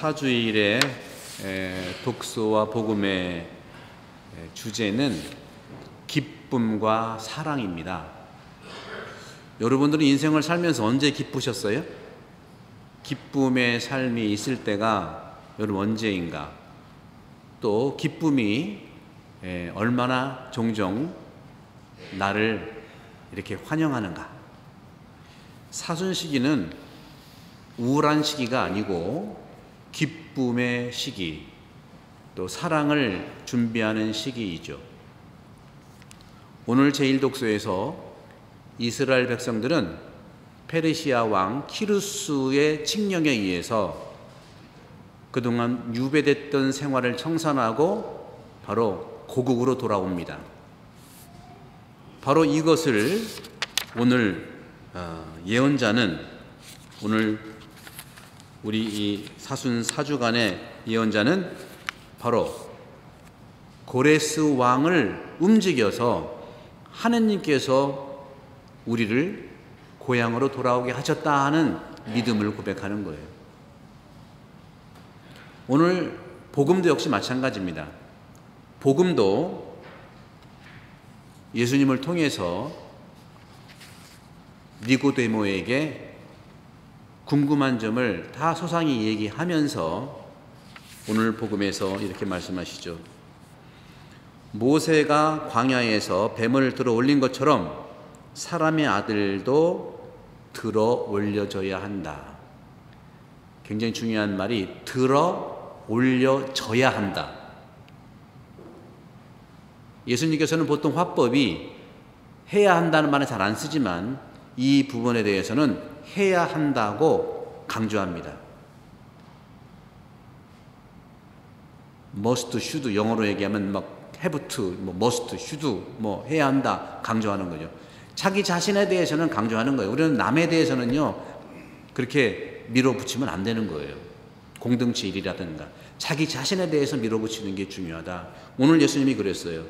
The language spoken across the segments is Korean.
사주일의 독서와 복음의 주제는 기쁨과 사랑입니다. 여러분들은 인생을 살면서 언제 기쁘셨어요? 기쁨의 삶이 있을 때가 여러분 언제인가? 또 기쁨이 얼마나 종종 나를 이렇게 환영하는가? 사순 시기는 우울한 시기가 아니고 기쁨의 시기, 또 사랑을 준비하는 시기이죠. 오늘 제1독서에서 이스라엘 백성들은 페르시아 왕 키루스의 칙령에 의해서 그동안 유배됐던 생활을 청산하고 바로 고국으로 돌아옵니다. 바로 이것을 오늘 예언자는 오늘 우리 이 사순 사주간의 예언자는 바로 고레스 왕을 움직여서 하느님께서 우리를 고향으로 돌아오게 하셨다 하는 믿음을 고백하는 거예요. 오늘 복음도 역시 마찬가지입니다. 복음도 예수님을 통해서 니고데모에게 궁금한 점을 다 소상히 얘기하면서 오늘 복음에서 이렇게 말씀하시죠. 모세가 광야에서 뱀을 들어 올린 것처럼 사람의 아들도 들어 올려져야 한다. 굉장히 중요한 말이 들어 올려져야 한다. 예수님께서는 보통 화법이 해야 한다는 말은 잘 안 쓰지만 이 부분에 대해서는 해야 한다고 강조합니다. must, should 영어로 얘기하면 막 have to, must, should 해야 한다 강조하는 거죠. 자기 자신에 대해서는 강조하는 거예요. 우리는 남에 대해서는요 그렇게 밀어붙이면 안 되는 거예요. 공동체 일이라든가 자기 자신에 대해서 밀어붙이는 게 중요하다. 오늘 예수님이 그랬어요.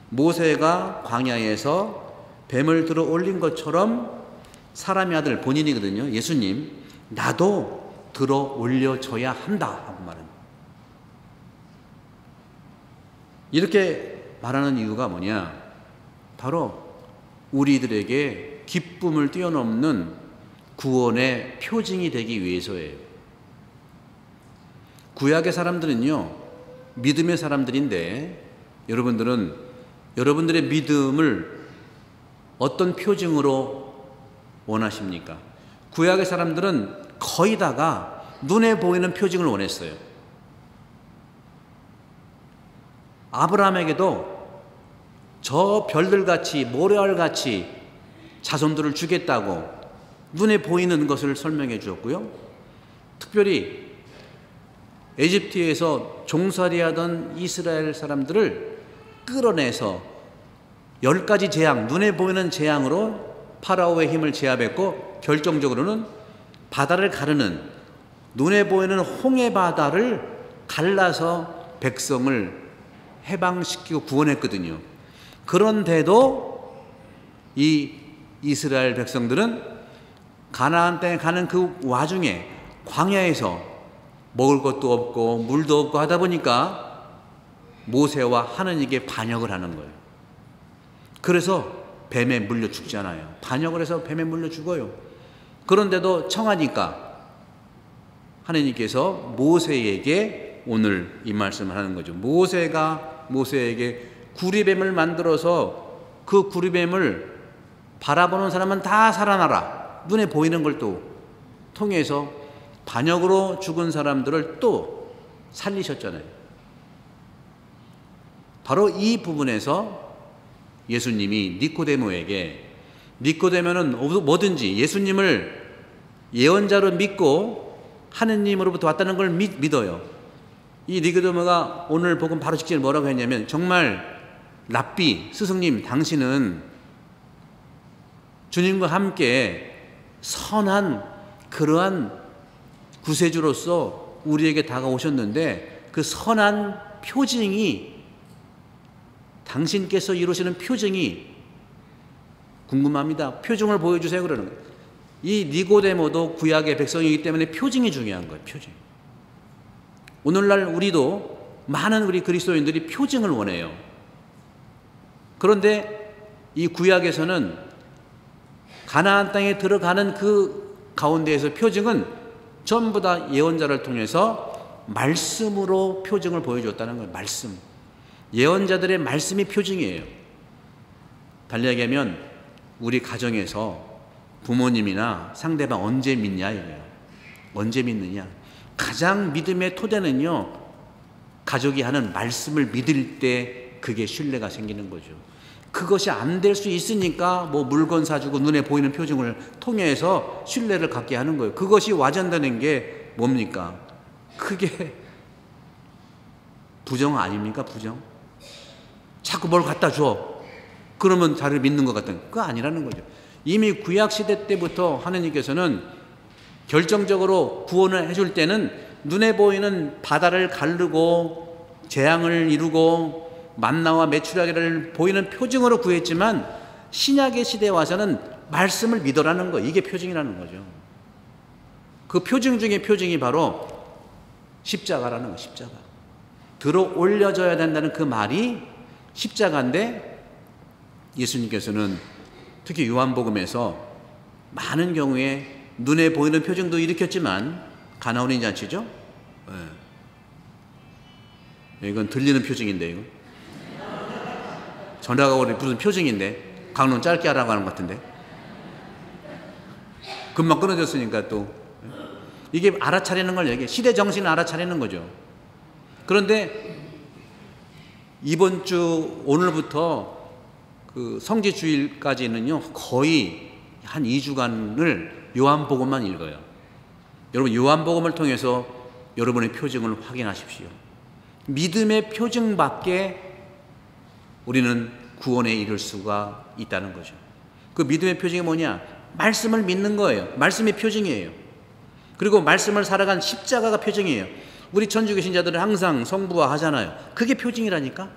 모세가 광야에서 뱀을 들어 올린 것처럼 사람의 아들 본인이거든요. 예수님, 나도 들어 올려져야 한다 하고 말합니다. 이렇게 말하는 이유가 뭐냐? 바로 우리들에게 기쁨을 뛰어넘는 구원의 표징이 되기 위해서예요. 구약의 사람들은요, 믿음의 사람들인데 여러분들은 여러분들의 믿음을 어떤 표징으로 원하십니까? 구약의 사람들은 거의 다가 눈에 보이는 표징을 원했어요. 아브라함에게도 저 별들같이 모래알같이 자손들을 주겠다고 눈에 보이는 것을 설명해 주었고요. 특별히 에집트에서 종살이하던 이스라엘 사람들을 끌어내서 10가지 재앙, 눈에 보이는 재앙으로 파라오의 힘을 제압했고 결정적으로는 바다를 가르는 눈에 보이는 홍해 바다를 갈라서 백성을 해방시키고 구원했거든요. 그런데도 이 이스라엘 백성들은 가나안 땅에 가는 그 와중에 광야에서 먹을 것도 없고 물도 없고 하다 보니까 모세와 하느님께 반역을 하는 거예요. 그래서 뱀에 물려 죽잖아요. 반역을 해서 뱀에 물려 죽어요. 그런데도 청하니까 하느님께서 모세에게 오늘 이 말씀을 하는 거죠. 모세가 모세에게 구리뱀을 만들어서 그 구리뱀을 바라보는 사람은 다 살아나라. 눈에 보이는 걸 또 통해서 반역으로 죽은 사람들을 또 살리셨잖아요. 바로 이 부분에서 예수님이 니코데모는 뭐든지 예수님을 예언자로 믿고 하느님으로부터 왔다는 걸 믿어요. 이 니코데모가 오늘 복음 바로 직전에 뭐라고 했냐면 정말 랍비, 스승님 당신은 주님과 함께 선한 그러한 구세주로서 우리에게 다가오셨는데 그 선한 표징이 당신께서 이루시는 표징이 궁금합니다. 표징을 보여주세요 그러는 거예요. 이 니고데모도 구약의 백성이기 때문에 표징이 중요한 거예요. 표징. 오늘날 우리도 많은 우리 그리스도인들이 표징을 원해요. 그런데 이 구약에서는 가나안 땅에 들어가는 그 가운데에서 표징은 전부 다 예언자를 통해서 말씀으로 표징을 보여줬다는 거예요. 말씀. 예언자들의 말씀이 표징이에요. 달리 얘기하면 우리 가정에서 부모님이나 상대방 언제 믿냐 이거예요. 언제 믿느냐. 가장 믿음의 토대는요, 가족이 하는 말씀을 믿을 때 그게 신뢰가 생기는 거죠. 그것이 안 될 수 있으니까 뭐 물건 사주고 눈에 보이는 표징을 통해서 신뢰를 갖게 하는 거예요. 그것이 와전되는 게 뭡니까? 그게 부정 아닙니까? 부정. 자꾸 뭘 갖다 줘. 그러면 자를 믿는 것 같은, 그거 아니라는 거죠. 이미 구약시대 때부터 하느님께서는 결정적으로 구원을 해줄 때는 눈에 보이는 바다를 가르고 재앙을 이루고 만나와 메추라기를 보이는 표징으로 구했지만, 신약의 시대에 와서는 말씀을 믿으라는 거, 이게 표징이라는 거죠. 그 표징 중에 표징이 바로 십자가라는 거. 십자가. 들어 올려져야 된다는 그 말이 십자가인데, 예수님께서는 특히 요한복음에서 많은 경우에 눈에 보이는 표징도 일으켰지만, 가나온인 잔치죠? 네. 이건 들리는 표징인데, 이거 전화가 오는 무슨 표징인데 강론 짧게 하라고 하는 것 같은데, 금방 끊어졌으니까 또 이게 알아차리는 걸 얘기해. 시대 정신을 알아차리는 거죠. 그런데 이번 주 오늘부터 그 성지주일까지는요, 거의 한 2주간을 요한복음만 읽어요. 여러분, 요한복음을 통해서 여러분의 표징을 확인하십시오. 믿음의 표징밖에 우리는 구원에 이를 수가 있다는 거죠. 그 믿음의 표징이 뭐냐? 말씀을 믿는 거예요. 말씀이 표징이에요. 그리고 말씀을 살아간 십자가가 표징이에요. 우리 천주교 신자들은 항상 성부화 하잖아요. 그게 표징이라니까.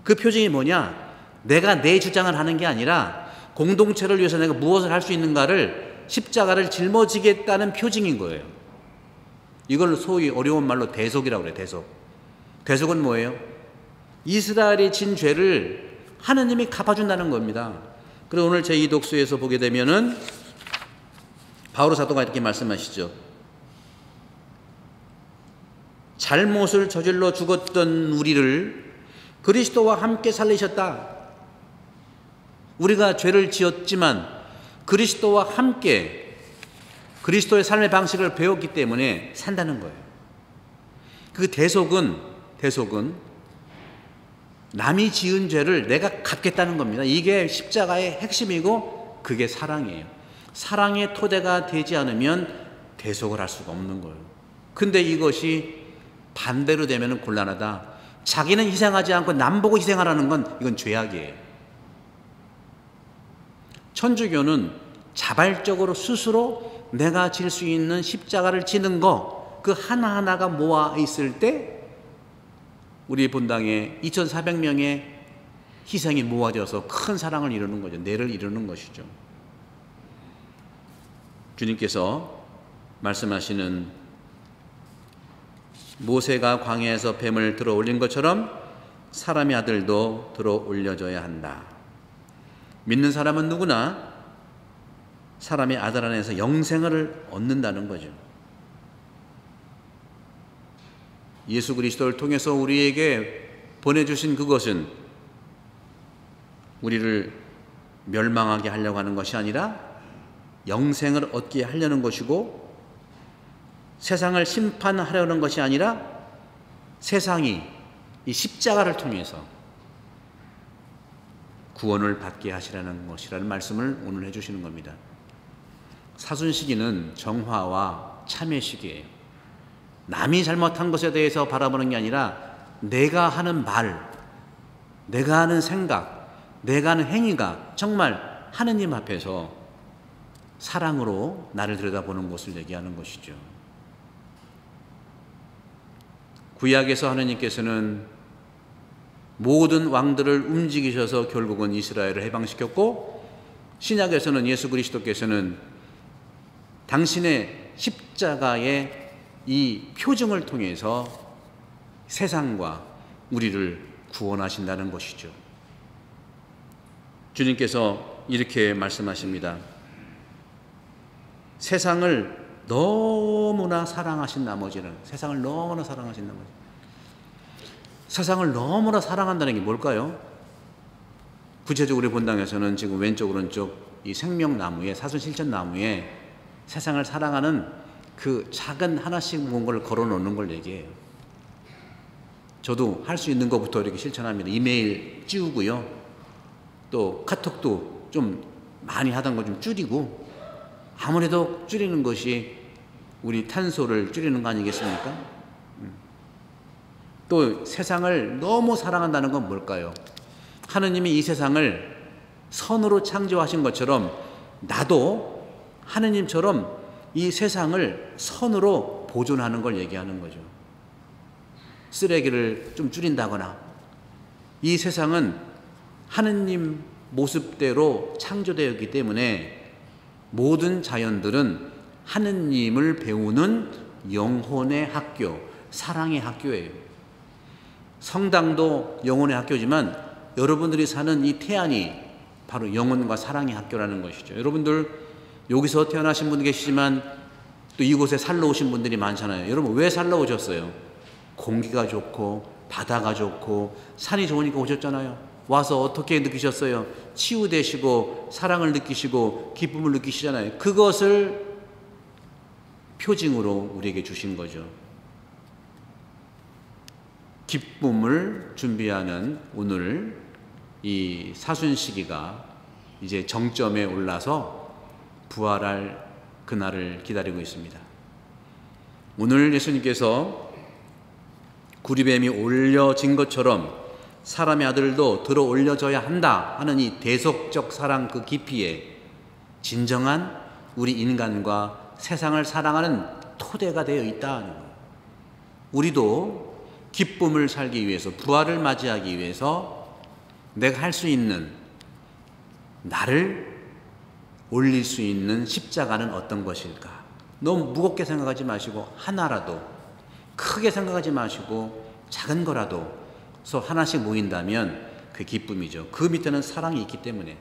그 표징이 뭐냐? 내가 내 주장을 하는 게 아니라 공동체를 위해서 내가 무엇을 할 수 있는가를, 십자가를 짊어지겠다는 표징인 거예요. 이걸 소위 어려운 말로 대속이라고 그래요. 대속. 대속은 뭐예요? 이스라엘이 진 죄를 하느님이 갚아준다는 겁니다. 그래서 오늘 제2독서에서 보게 되면은 바오로 사도가 이렇게 말씀하시죠. 잘못을 저질러 죽었던 우리를 그리스도와 함께 살리셨다. 우리가 죄를 지었지만 그리스도와 함께 그리스도의 삶의 방식을 배웠기 때문에 산다는 거예요. 그 대속은 남이 지은 죄를 내가 갚겠다는 겁니다. 이게 십자가의 핵심이고, 그게 사랑이에요. 사랑의 토대가 되지 않으면 대속을 할 수가 없는 거예요. 근데 이것이 반대로 되면 곤란하다. 자기는 희생하지 않고 남 보고 희생하라는 건, 이건 죄악이에요. 천주교는 자발적으로 스스로 내가 질 수 있는 십자가를 지는 거, 그 하나하나가 모아 있을 때 우리 본당에 2,400명의 희생이 모아져서 큰 사랑을 이루는 거죠. 내를 이루는 것이죠. 주님께서 말씀하시는 모세가 광야에서 뱀을 들어 올린 것처럼 사람의 아들도 들어 올려져야 한다. 믿는 사람은 누구나 사람의 아들 안에서 영생을 얻는다는 거죠. 예수 그리스도를 통해서 우리에게 보내주신 그것은 우리를 멸망하게 하려고 하는 것이 아니라 영생을 얻게 하려는 것이고, 세상을 심판하려는 것이 아니라 세상이 이 십자가를 통해서 구원을 받게 하시라는 것이라는 말씀을 오늘 해주시는 겁니다. 사순시기는 정화와 참회 시기예요. 남이 잘못한 것에 대해서 바라보는 게 아니라 내가 하는 말, 내가 하는 생각, 내가 하는 행위가 정말 하느님 앞에서 사랑으로 나를 들여다보는 것을 얘기하는 것이죠. 구약에서 하느님께서는 모든 왕들을 움직이셔서 결국은 이스라엘을 해방시켰고, 신약에서는 예수 그리스도께서는 당신의 십자가의 이 표징을 통해서 세상과 우리를 구원하신다는 것이죠. 주님께서 이렇게 말씀하십니다. 세상을 너무나 사랑하신 나머지는, 세상을 너무나 사랑한다는 게 뭘까요? 구체적으로 본당에서는 지금 왼쪽 오른쪽 이 생명나무에, 사순실천나무에 세상을 사랑하는 그 작은 하나씩 모은 걸 걸어 놓는 걸 얘기해요. 저도 할 수 있는 것부터 이렇게 실천합니다. 이메일 찌우고요. 또 카톡도 좀 많이 하던 거 좀 줄이고, 아무래도 줄이는 것이 우리 탄소를 줄이는 거 아니겠습니까? 또 세상을 너무 사랑한다는 건 뭘까요? 하느님이 이 세상을 선으로 창조하신 것처럼 나도 하느님처럼 이 세상을 선으로 보존하는 걸 얘기하는 거죠. 쓰레기를 좀 줄인다거나, 이 세상은 하느님 모습대로 창조되었기 때문에 모든 자연들은 하느님을 배우는 영혼의 학교, 사랑의 학교예요. 성당도 영혼의 학교지만 여러분들이 사는 이 태안이 바로 영혼과 사랑의 학교라는 것이죠. 여러분들 여기서 태어나신 분 계시지만 또 이곳에 살러 오신 분들이 많잖아요. 여러분 왜 살러 오셨어요? 공기가 좋고 바다가 좋고 산이 좋으니까 오셨잖아요. 와서 어떻게 느끼셨어요? 치유되시고 사랑을 느끼시고 기쁨을 느끼시잖아요. 그것을 표징으로 우리에게 주신 거죠. 기쁨을 준비하는 오늘 이 사순시기가 이제 정점에 올라서 부활할 그날을 기다리고 있습니다. 오늘 예수님께서 구리뱀이 올려진 것처럼 사람의 아들도 들어 올려져야 한다 하는 이 대속적 사랑 그 깊이에 진정한 우리 인간과 세상을 사랑하는 토대가 되어 있다는 거예요. 우리도 기쁨을 살기 위해서, 부활을 맞이하기 위해서 내가 할 수 있는, 나를 올릴 수 있는 십자가는 어떤 것일까? 너무 무겁게 생각하지 마시고 하나라도, 크게 생각하지 마시고 작은 거라도 서 하나씩 모인다면 그 기쁨이죠. 그 밑에는 사랑이 있기 때문에.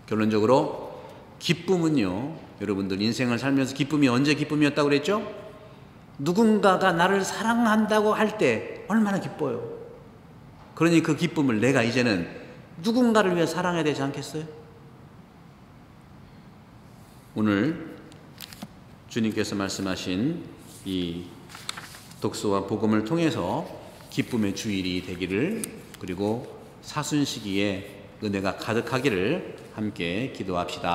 결론적으로 기쁨은요, 여러분들 인생을 살면서 기쁨이 언제 기쁨이었다고 그랬죠? 누군가가 나를 사랑한다고 할 때 얼마나 기뻐요. 그러니 그 기쁨을 내가 이제는 누군가를 위해 사랑해야 되지 않겠어요? 오늘 주님께서 말씀하신 이 독서와 복음을 통해서 기쁨의 주일이 되기를, 그리고 사순시기에 은혜가 가득하기를 함께 기도합시다.